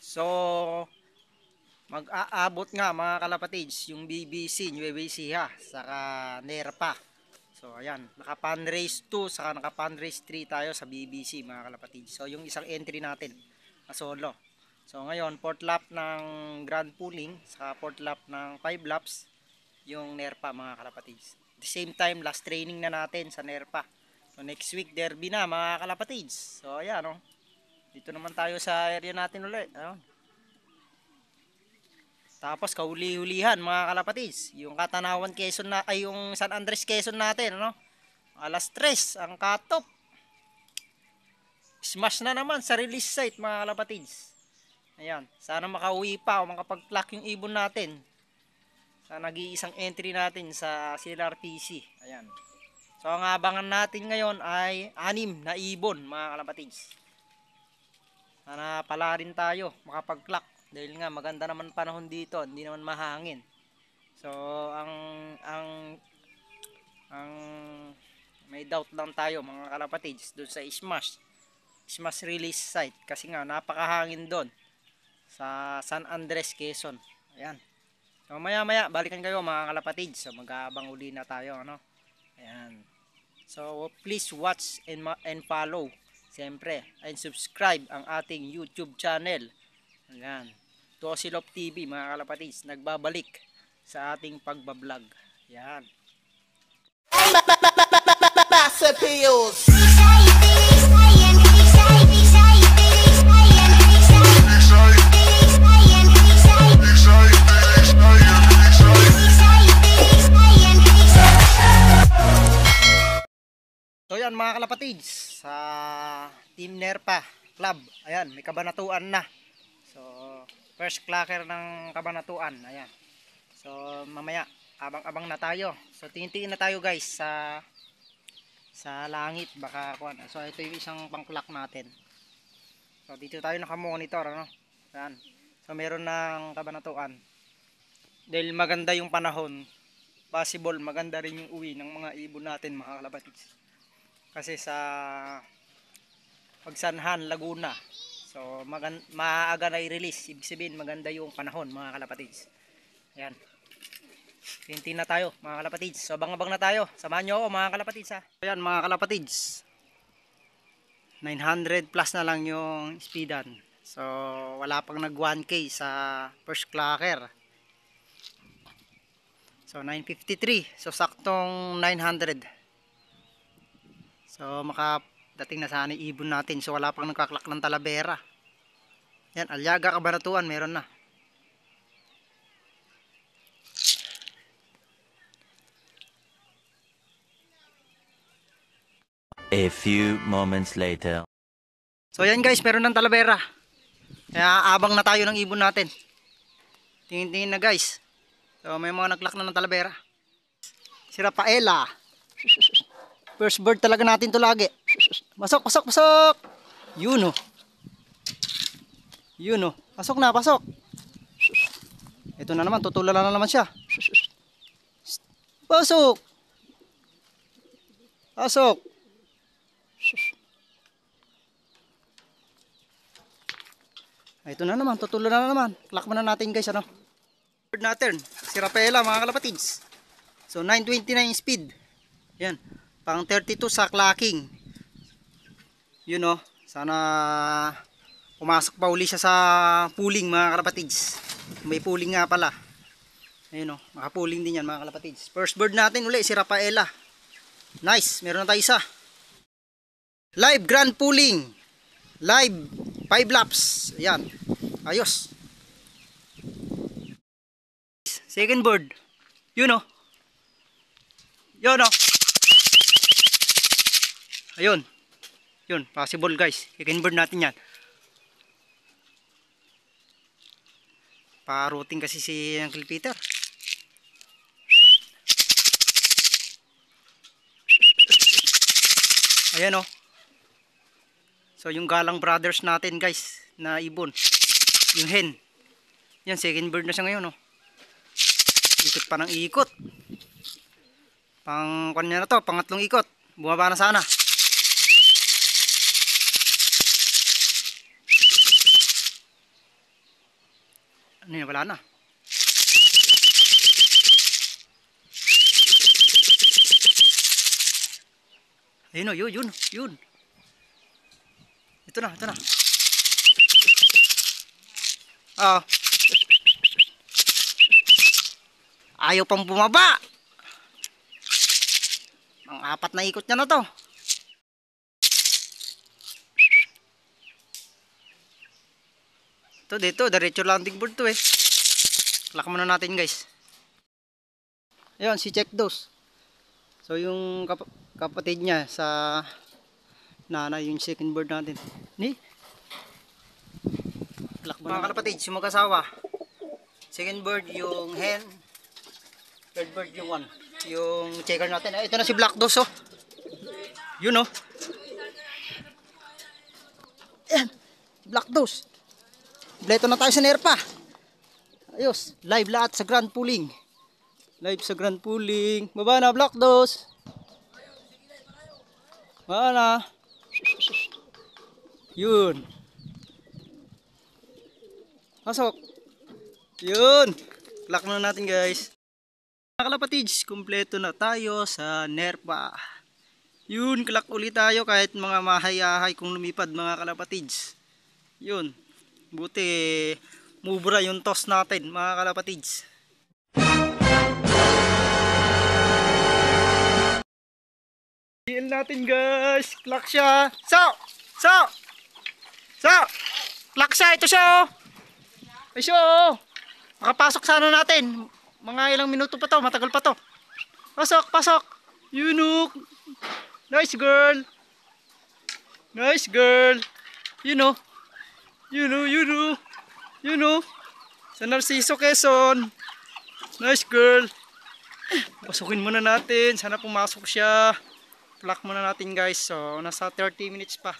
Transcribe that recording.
So, mag-aabot nga mga kalapatids yung BBC, New BBC ha, saka NERPA. So, ayan, naka fundraise 2, saka naka fundraise 3 tayo sa BBC mga kalapatids. So, yung isang entry natin na solo. So, ngayon, 4th lap ng grand pooling, saka 4th lap ng 5 laps, yung NERPA mga kalapatids. At the same time, last training na natin sa NERPA. So, next week, derby na mga kalapatids. So, ayan, no? Dito naman tayo sa area natin ulit. Ayan. Tapos kahuli-hulihan mga kalapatids, yung Katanawan Quezon na ay yung San Andres Quezon natin, ano? Alas 3 ang cut-off. Smash na naman sa release site mga kalapatids. Ayan, sana makauwi pa o makapag-clock yung ibon natin. Sa nag-iisang entry natin sa CLRPC. Ayan. So ang abangan natin ngayon ay 6 na ibon mga kalapatids. Sana pala rin tayo makapag-clock. Dahil nga maganda naman panahon dito, hindi naman mahangin. So ang may doubt lang tayo mga kalapatids doon sa Smash release site kasi nga napakahangin doon sa San Andres Quezon. Ayan. So maya balikan kayo mga kalapatids. So mag-aabang uli na tayo, ano? Ayan. So please watch and follow. Siyempre, and subscribe ang ating YouTube channel. Ayan. Tosilop TV mga kalapatids, nagbabalik sa ating pagbablog. Yan. So yan mga kalapatids, sa Team NERPA Club, ayan, may kabanatuan na. So first clocker ng kabanatuan, ayan. So mamaya abang-abang na tayo. So tingin-tingin na tayo guys sa langit, baka kuan. So ito yung isang pang-clock natin. So dito tayo naka-monitor, ano? Ayan. So meron ng kabanatuan. Dahil maganda yung panahon, possible maganda rin yung uwi ng mga ibon natin mga kalapatids. Kasi sa Pagsanhan, Laguna. So maaga na i-release. Ibig sabihin maganda yung panahon mga kalapatids. Ayan. Tintin na tayo mga kalapatids. So abang-abang na tayo. Samahan nyo ako mga kalapatids ha. Ayan mga kalapatids. 900 plus na lang yung speedan. So wala pang nag 1K sa first clocker. So 953. So saktong 900. So makadating na sana ibon natin. So wala pang nagkaklak ng Talavera. Yan, Aliaga, Cabanatuan, meron na. A few moments later. So yan guys, meron ng Talavera. Kaya abang na tayo ng ibon natin. Tingin-tingin na guys. So may mga naglak na ng Talavera. Si Rafaela. First bird talaga natin to lagi. Pasok, pasok, pasok. Yun o. Yun o. Pasok na, pasok. Ito na naman, tutulala na naman siya. Pasok. Pasok. Ito na naman, tutulala na naman. Klakman na natin guys, ano. Bird natin, si Rafaela mga kalapatids. So 929 speed. Yan. Pang 32 sa clacking. Yun o. Sana pumasok pa uli siya sa pooling mga kalapatids. May pooling nga pala. Ayun o. Maka-pooling din yan mga kalapatids. First bird natin uli si Rafaela. Nice. Meron na tayo isa. Live grand pooling. Live 5 laps. Ayan. Ayos. Second bird. Yun o. Yun o. Ayun. Yun, possible guys. Second bird natin yan. Pa-routing kasi si Uncle Peter. Ayan o. So yung Galang Brothers natin guys, na ibon. Yung hen. Yan, second bird na siya ngayon o. Ikot pa ng ikot. Pang kanya na to, pangatlong ikot. Bumaba na sana. Ano yun, wala na. Ayun o, yun. Ito na. Ah. Ayaw pang bumaba. Ang 4 na ikot niya na to. Ito dito, diretso landing board to eh. Lock muna natin guys. Ayun, si check dos. So yung kapatid niya sa nanay yung second bird natin. Lock muna mga kalapatid, yung mag-asawa. Second bird yung hen. Third bird yung one. Yung checker natin. Ito na si Black Dos oh. Yun oh. Ayan. Black Dos. Bleto na tayo sa Nerpa. Ayos. Live lahat sa Grand Pooling. Live sa Grand Pooling. Baba na Black Dos. Baba na. Yun. Pasok. Yun. Lock na natin guys. Mga kalapatids, kumpleto na tayo sa Nerpa. Yun, kalak ulit tayo kahit mga mahay-ahay kung lumipad mga kalapatids. Yun. Buti mubra yung toss natin mga kalapatids. Iil natin guys. Klak siya. So. Klak siya. Ito siya oh. Ay siya oh. Makapasok sana natin. Mga ilang minuto pa to. Matagal pa to. Pasok. Yun oh. Nice girl. You know. Sa Narciso, Quezon. Nice girl. Pasukin muna natin. Sana pumasok siya. Plak muna natin guys. So, nasa 30 minutes pa.